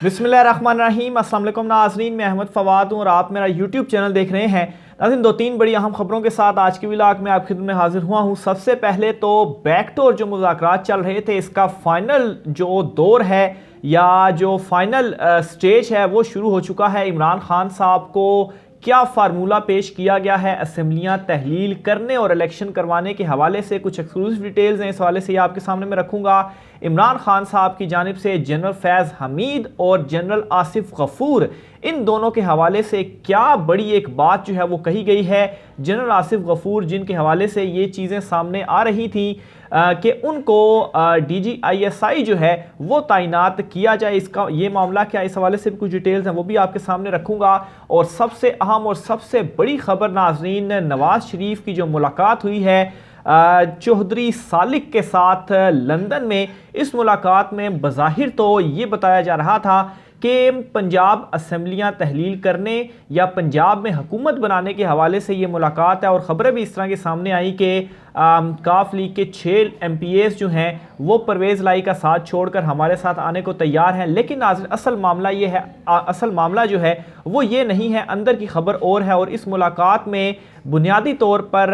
बिस्मिल्लाहिर्रहमानिर्रहीम। अस्सलाम वालेकुम नाज़रीन, मैं अहमद फ़वाद हूँ और आप मेरा यूट्यूब चैनल देख रहे हैं। नाज़रीन, दो तीन बड़ी अहम खबरों के साथ आज के व्लॉग में आपकी खिदमत में हाजिर हुआ हूँ। सबसे पहले तो बैकडोर जो मुज़ाकरात चल रहे थे, इसका फाइनल जो दौर है या जो फाइनल स्टेज है वो शुरू हो चुका है। इमरान खान साहब को क्या फार्मूला पेश किया गया है असेंबलियां तहलील करने और इलेक्शन करवाने के हवाले से, कुछ एक्सक्लूसिव डिटेल्स हैं इस हवाले से ये आपके सामने मैं रखूंगा। इमरान खान साहब की जानिब से जनरल फैज़ हमीद और जनरल आसिफ गफूर, इन दोनों के हवाले से क्या बड़ी एक बात जो है वो कही गई है। जनरल आसिफ गफूर जिनके हवाले से ये चीज़ें सामने आ रही थी कि उनको DGISI जो है वो तैनात किया जाए, इसका ये मामला क्या, इस हवाले से भी कुछ डिटेल्स हैं वो भी आपके सामने रखूंगा। और सबसे अहम और सबसे बड़ी खबर नाज़रीन, नवाज शरीफ की जो मुलाकात हुई है चौधरी सालिक के साथ लंदन में, इस मुलाकात में बज़ाहिर तो ये बताया जा रहा था कि पंजाब असेंबलियां तहलील करने या पंजाब में हुकूमत बनाने के हवाले से ये मुलाकात है। और ख़बरें भी इस तरह के सामने आई कि काफ लीग के 6 MPs जो हैं वो परवेज़ लाई का साथ छोड़कर हमारे साथ आने को तैयार हैं। लेकिन असल मामला ये है, असल मामला जो है वो ये नहीं है, अंदर की खबर और है। और इस मुलाकात में बुनियादी तौर पर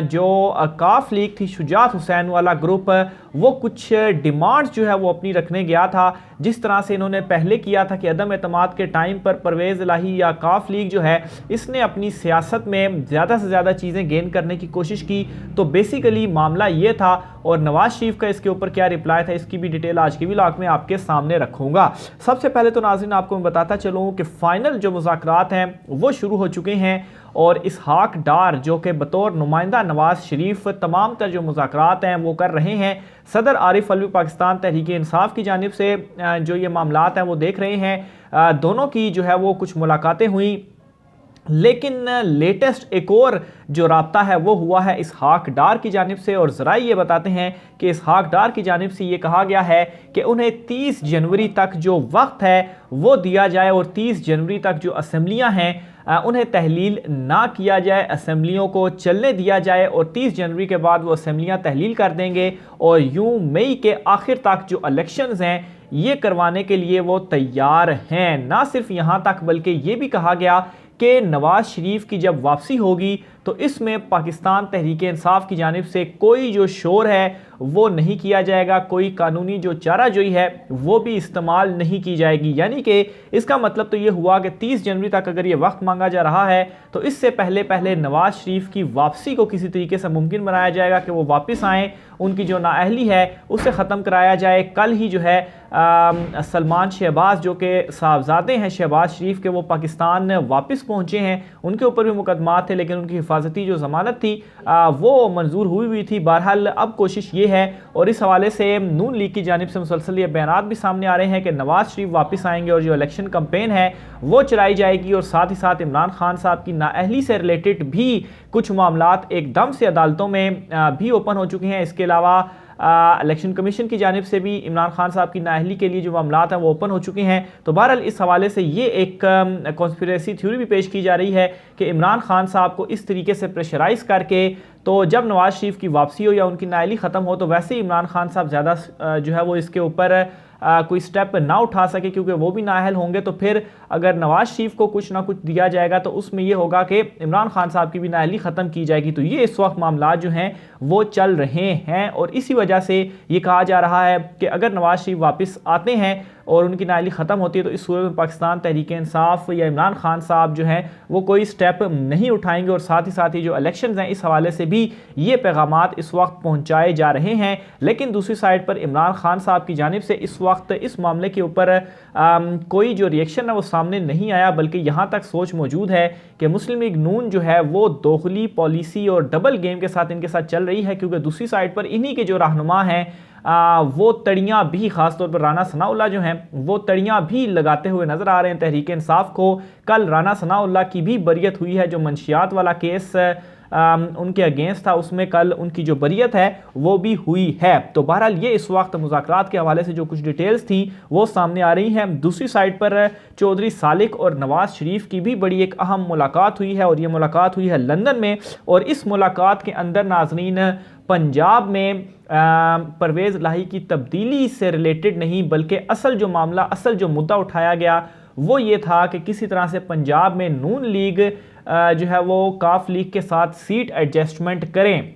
जो काफ लीग थी, शुजात हुसैन वाला ग्रुप, वो कुछ डिमांड्स जो है वो अपनी रखने गया था। जिस तरह से इन्होंने पहले किया था कि अदम एतमाद के टाइम पर परवेज़ इलाही या काफ लीग जो है इसने अपनी सियासत में ज़्यादा से ज़्यादा चीज़ें गेन करने की कोशिश की। तो बेसिकली मामला ये था और नवाज शरीफ का इसके ऊपर क्या रिप्लाई था, इसकी भी डिटेल आज के व्लॉग में आपके सामने रखूंगा। सबसे पहले तो नाज़रीन आपको मैं बताता चलूँ कि फाइनल जो मुज़ाकरात हैं वो शुरू हो चुके हैं और इसहाक डार जो कि बतौर नुमाइंदा नवाज शरीफ तमाम तर जो मुज़ाकरात हैं वो कर रहे हैं। सदर आरिफ अलवी पाकिस्तान तहरीक इंसाफ की जानिब से जो ये मामलात हैं वो देख रहे हैं। दोनों की जो है वो कुछ मुलाकातें हुई, लेकिन लेटेस्ट एक और जो राब्ता है वो हुआ है इसहाक डार की जानिब से। और ज़रा ये बताते हैं कि इसहाक डार की जानिब से ये कहा गया है कि उन्हें 30 जनवरी तक जो वक्त है वो दिया जाए और 30 जनवरी तक जो असेंबलियां हैं उन्हें तहलील ना किया जाए, असेंबलियों को चलने दिया जाए और 30 जनवरी के बाद वो असेंबलियां तहलील कर देंगे और यूं मई के आखिर तक जो इलेक्शंस हैं ये करवाने के लिए वो तैयार हैं। ना सिर्फ यहाँ तक बल्कि ये भी कहा गया कि नवाज शरीफ की जब वापसी होगी तो इसमें पाकिस्तान तहरीक इंसाफ की जानिब से कोई जो शोर है वो नहीं किया जाएगा, कोई कानूनी जो चाराजोई है वो भी इस्तेमाल नहीं की जाएगी। यानी कि इसका मतलब तो ये हुआ कि 30 जनवरी तक अगर ये वक्त मांगा जा रहा है तो इससे पहले पहले नवाज शरीफ की वापसी को किसी तरीके से मुमकिन बनाया जाएगा कि वो वापस आएँ, उनकी जो नाअहली है उसे ख़त्म कराया जाए। कल ही जो है सलमान शहबाज जो कि साहबजादे हैं शहबाज शरीफ के, वो पाकिस्तान वापस पहुँचे हैं, उनके ऊपर भी मुकदमात थे लेकिन उनकी हिफाजती जो ज़मानत थी वो मंजूर हुई थी। बहरहाल अब कोशिश ये है और इस हवाले से नून लीग की जानिब से मुसलसल ये बयानात भी सामने आ रहे हैं कि नवाज शरीफ वापस आएंगे और जो इलेक्शन कैंपेन है वो चलाई जाएगी। और साथ ही साथ इमरान खान साहब की नाअहली से रिलेटेड भी कुछ मामलात एकदम से अदालतों में भी ओपन हो चुके हैं। इसके अलावा इलेक्शन कमीशन की जानिब से भी इमरान खान साहब की नाअहली के लिए जो मामलात हैं वो ओपन हो चुके हैं। तो बहरहाल इस हवाले से ये एक कॉन्स्पिरेसी थ्योरी भी पेश की जा रही है कि इमरान खान साहब को इस तरीके से प्रेशराइज करके, तो जब नवाज शरीफ की वापसी हो या उनकी नाअहली ख़त्म हो तो वैसे ही इमरान खान साहब ज़्यादा जो है वो इसके ऊपर कोई स्टेप ना उठा सके, क्योंकि वो भी नाअहल होंगे। तो फिर अगर नवाज शरीफ को कुछ ना कुछ दिया जाएगा तो उसमें ये होगा कि इमरान खान साहब की भी नाअहली ख़त्म की जाएगी। तो ये इस वक्त मामला जो हैं वो चल रहे हैं और इसी वजह से ये कहा जा रहा है कि अगर नवाज शरीफ वापस आते हैं और उनकी नाअहली ख़त्म होती है तो इस सूरत में पाकिस्तान तहरीक इंसाफ या इमरान खान साहब जो हैं वो कोई स्टेप नहीं उठाएंगे। और साथ ही जो इलेक्शंस हैं इस हवाले से भी ये पैगामात इस वक्त पहुंचाए जा रहे हैं। लेकिन दूसरी साइड पर इमरान खान साहब की जानिब से इस वक्त इस मामले के ऊपर कोई जो रिएक्शन है वो सामने नहीं आया, बल्कि यहाँ तक सोच मौजूद है कि मुस्लिम लीग नून जो है वो दोगली पॉलिसी और डबल गेम के साथ इनके साथ चल रही है। क्योंकि दूसरी साइड पर इन्हीं के जो रहनुमा हैं वो तड़ियाँ भी, ख़ासतौर पर राना सनाउल्लाह जो हैं वो तड़ियाँ भी लगाते हुए नज़र आ रहे हैं तहरीक इंसाफ को। कल राना सनाउल्लाह की भी बरियत हुई है, जो मंशियात वाला केस उनके अगेंस्ट था उसमें कल उनकी जो बरियत है वो भी हुई है। तो बहरहाल ये इस वक्त मुज़ाकरात के हवाले से जो कुछ डिटेल्स थी वो सामने आ रही हैं। दूसरी साइड पर चौधरी सालिक और नवाज शरीफ की भी बड़ी एक अहम मुलाकात हुई है और ये मुलाकात हुई है लंदन में। और इस मुलाकात के अंदर नाज़रीन पंजाब में परवेज़ इलाही की तब्दीली से रिलेटेड नहीं, बल्कि असल जो मामला, असल जो मुद्दा उठाया गया वो ये था कि किसी तरह से पंजाब में नून लीग जो है वो काफ लीग के साथ सीट एडजस्टमेंट करें।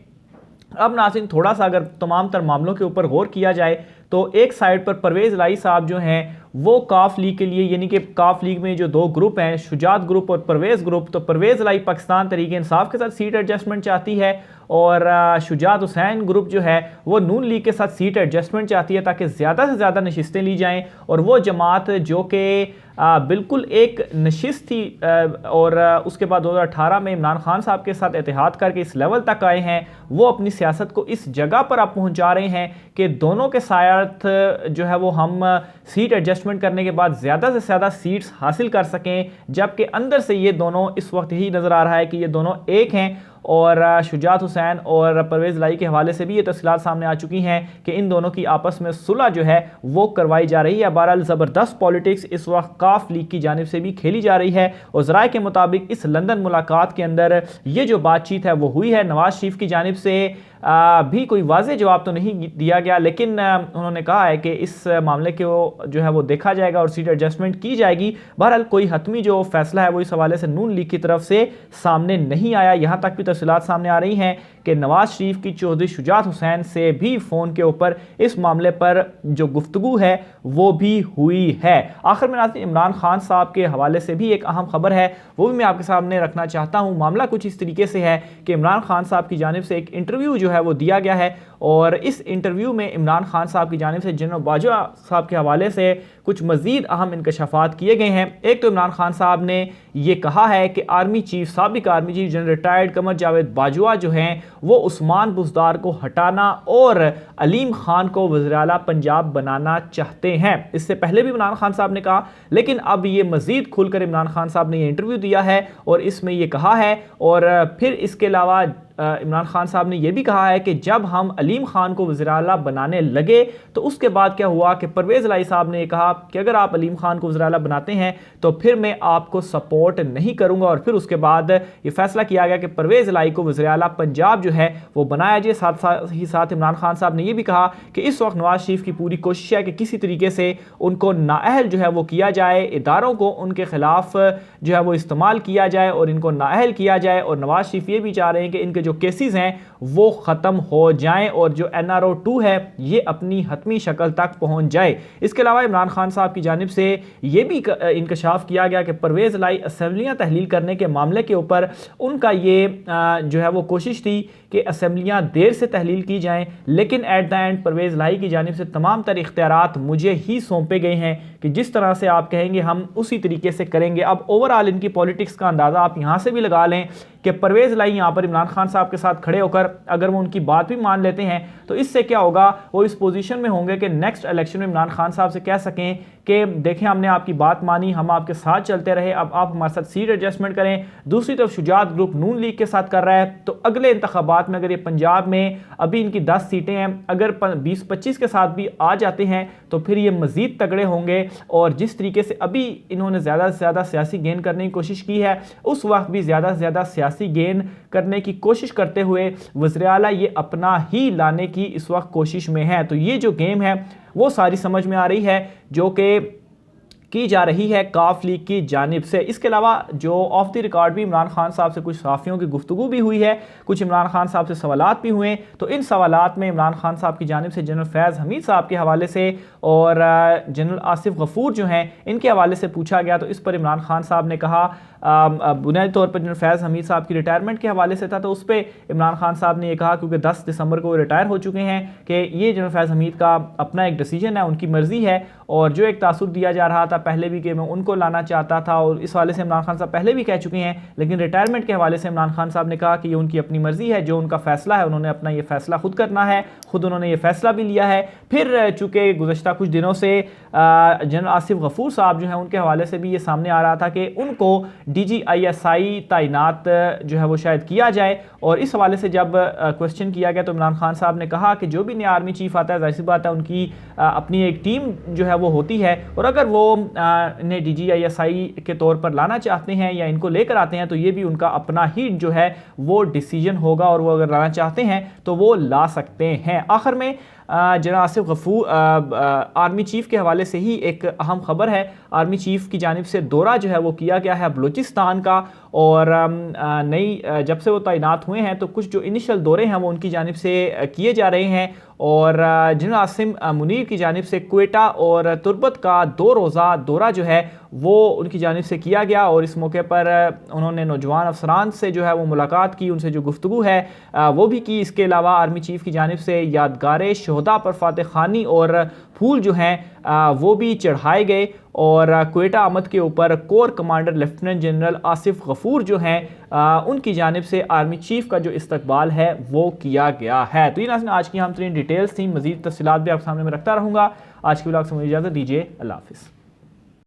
अब नाज़रीन, थोड़ा सा अगर तमाम तर मामलों के ऊपर गौर किया जाए तो एक साइड पर परवेज़ इलाही साहब जो हैं वो काफ लीग के लिए, यानी कि काफ लीग में जो दो ग्रुप हैं, शुजात ग्रुप और परवेज़ ग्रुप, तो परवेज़ इलाही पाकिस्तान तहरीक इंसाफ के साथ सीट एडजस्टमेंट चाहती है और शुजात हुसैन ग्रुप जो है वो नून लीग के साथ सीट एडजस्टमेंट चाहती है ताकि ज़्यादा से ज़्यादा नशिस्तें ली जाएँ। और वो जमात जो कि बिल्कुल एक नशिस्त थी और उसके बाद 2018 में इमरान खान साहब के साथ इत्तेहाद करके इस लेवल तक आए हैं, वो अपनी सियासत को इस जगह पर आप पहुंचा रहे हैं कि दोनों के साथ जो है वो हम सीट एडजस्टमेंट करने के बाद ज़्यादा से ज़्यादा सीट्स हासिल कर सकें, जबकि अंदर से ये दोनों इस वक्त यही नज़र आ रहा है कि ये दोनों एक हैं। और शुजात हुसैन और परवेज़ इलाही के हवाले से भी ये तफसीलात सामने आ चुकी हैं कि इन दोनों की आपस में सुलह जो है वो करवाई जा रही है। बहरहाल ज़बरदस्त पॉलिटिक्स इस वक्त काफ लीग की जानिब से भी खेली जा रही है और ज़राए के मुताबिक इस लंदन मुलाकात के अंदर ये जो बातचीत है वो हुई है। नवाज शरीफ की जानिब से भी कोई वाज़ेह जवाब तो नहीं दिया गया, लेकिन उन्होंने कहा है कि इस मामले को जो है वो देखा जाएगा और सीट एडजस्टमेंट की जाएगी। बहरहाल कोई हतमी जो फैसला है वो इस हवाले से नून लीग की तरफ से सामने नहीं आया। यहाँ तक भी तफसीलात सामने आ रही हैं कि नवाज शरीफ की चौधरी शुजात हुसैन से भी फ़ोन के ऊपर इस मामले पर जो गुफ्तगू है वो भी हुई है। आखिर में नाज़रीन, इमरान खान साहब के हवाले से भी एक अहम खबर है, वो भी मैं आपके सामने रखना चाहता हूँ। मामला कुछ इस तरीके से है कि इमरान खान साहब की जानिब से एक इंटरव्यू जो है वो दिया गया है और इस इंटरव्यू में इमरान खान साहब की जानिब से जनरल बाजवा साहब के हवाले से कुछ मज़ीद अहम इंकशाफात किए गए हैं। एक तो इमरान खान साहब ने ये कहा है कि आर्मी चीफ, साबिक army chief general retired Qamar Javed Bajwa जो हैं वो उस्मान बुज़दार को हटाना और अलीम खान को वज़ीर आला पंजाब बनाना चाहते हैं। इससे पहले भी इमरान खान साहब ने कहा, लेकिन अब ये मज़ीद खुलकर इमरान खान साहब ने ये इंटरव्यू दिया है और इसमें ये कहा है। और फिर इसके अलावा इमरान खान साहब ने यह भी कहा है कि जब हम अलीम खान को वज़ीर आला बनाने लगे तो उसके बाद क्या हुआ कि परवेज़ इलाही साहब ने कहा कि अगर आप अलीम खान को वज़ीर आला बनाते हैं तो फिर मैं आपको सपोर्ट नहीं करूंगा। और फिर उसके बाद ये फैसला किया गया कि परवेज़ इलाही को वज़ीर आला पंजाब जो है वो बनाया जाए। साथ ही साथ इमरान खान साहब ने यह भी कहा कि इस वक्त नवाज शरीफ की पूरी कोशिश है कि किसी तरीके से उनको नाअहल जो है वो किया जाए, इदारों को उनके खिलाफ जो है वो इस्तेमाल किया जाए और इनको नाअहल किया जाए। और नवाज शरीफ ये भी चाह रहे हैं कि इनके जो केसेस हैं वो ख़त्म हो जाएं और जो NRO 2 है ये अपनी हतमी शक्ल तक पहुंच जाए। इसके अलावा इमरान खान साहब की जानिब से ये भी इंकशाफ किया गया कि परवेज़ इलाही असेंबलियाँ तहलील करने के मामले के ऊपर उनका ये जो है वो कोशिश थी कि असेंबलियाँ देर से तहलील की जाएँ, लेकिन एट द एंड परवेज़ इलाही की जानिब से तमाम तर इख्तियारात मुझे ही सौंपे गए हैं कि जिस तरह से आप कहेंगे हम उसी तरीके से करेंगे। अब ओवरऑल इनकी पॉलिटिक्स का अंदाज़ा आप यहाँ से भी लगा लें कि परवेज़ इलाही यहाँ पर इमरान खान साहब के साथ खड़े होकर अगर वो उनकी बात भी मान लेते हैं तो इससे क्या होगा, वो इस पोजीशन में होंगे कि नेक्स्ट इलेक्शन में इमरान खान साहब से कह सकें कि देखें हमने आपकी बात मानी, हम आपके साथ चलते रहे, अब आप हमारे साथ सीट एडजस्टमेंट करें। दूसरी तरफ शुजात ग्रुप नून लीग के साथ कर रहा है, तो अगले इंतखाबात में अगर ये पंजाब में अभी इनकी 10 सीटें हैं, अगर 20-25 के साथ भी आ जाते हैं तो फिर ये मज़ीद तगड़े होंगे। और जिस तरीके से अभी इन्होंने ज़्यादा से ज़्यादा सियासी गेन करने की कोशिश की है, उस वक्त भी ज़्यादा से ज़्यादा सियासी गेन करने की कोशिश करते हुए वज़ीर आला ये अपना ही लाने की इस वक्त कोशिश में है। तो ये जो गेम है वो सारी समझ में आ रही है जो कि की जा रही है काफ लीग की जानिब से। इसके अलावा जो ऑफ द रिकॉर्ड भी इमरान खान साहब से कुछ सहाफ़ियों की गुफ्तगू भी हुई है, कुछ इमरान खान साहब से सवालात भी हुए। तो इन सवालात में इमरान खान साहब की जानिब से जनरल फैज़ हमीद साहब के हवाले से और जनरल आसिफ गफूर जो हैं इनके हवाले से पूछा गया। तो इस पर इमरान खान साहब ने कहा, बुनियादी तौर पर जनरल फैज़ हमीद साहब की रिटायरमेंट के हवाले से था, तो उस पर इमरान खान साहब ने यह कहा क्योंकि 10 दिसंबर को वो रिटायर हो चुके हैं कि ये जनरल फैज़ हमीद का अपना एक डिसीजन है, उनकी मर्ज़ी है। और जो एक तासुर दिया जा रहा था पहले भी कि मैं उनको लाना चाहता था, और इस हवाले से इमरान खान साहब पहले भी कह चुके हैं, लेकिन रिटायरमेंट के हवाले से इमरान खान साहब ने कहा कि ये उनकी अपनी मर्ज़ी है, जो उनका फ़ैसला है उन्होंने अपना ये फ़ैसला खुद करना है, खुद उन्होंने ये फ़ैसला भी लिया है। फिर चूँकि गुज़श्ता कुछ दिनों से जनरल आसिफ गफूर साहब जो हैं उनके हवाले से भी ये सामने आ रहा था कि उनको DGISI तैनात जो है वो शायद किया जाए। और इस हवाले से जब क्वेश्चन किया गया तो इमरान खान साहब ने कहा कि जो भी नया आर्मी चीफ आता है, जाहिर सी बात है उनकी अपनी एक टीम जो है वो होती है, और अगर वो इन्हें DGISI के तौर पर लाना चाहते हैं या इनको लेकर आते हैं तो ये भी उनका अपना ही जो है वो डिसीजन होगा, और वो अगर लाना चाहते हैं तो वो ला सकते हैं। आखिर में जनाब आसिफ गफूर आर्मी चीफ के हवाले से ही एक अहम खबर है। आर्मी चीफ की जानिब से दौरा जो है वो किया गया है बलूचिस्तान का, और नई जब से वो तैनात हुए हैं तो कुछ जो इनिशियल दौरे हैं वो उनकी जानिब से किए जा रहे हैं। और जनरल आसिम मुनीर की जानिब से क्वेटा और तुर्बत का 2 रोज़ा दौरा जो है वो उनकी जानिब से किया गया, और इस मौके पर उन्होंने नौजवान अफसरान से जो है वो मुलाकात की, उनसे जो गुफ्तगू है वो भी की। इसके अलावा आर्मी चीफ की जानिब से यादगार शहदा पर फातह खानी और फूल जो हैं वो भी चढ़ाए गए, और क्वेटा आमद के ऊपर corps commander lieutenant general Asif Ghafoor जो हैं उनकी जानिब से आर्मी चीफ का जो इस्तकबाल है वो किया गया है। तो ये नाज़रीन आज की हम तरीन डिटेल्स थी, मज़ीद तफसीलात भी आपके सामने में रखता रहूँगा। आज की व्लॉग से मुझे इजाज़त दीजिए, अल्लाह हाफ़िज़।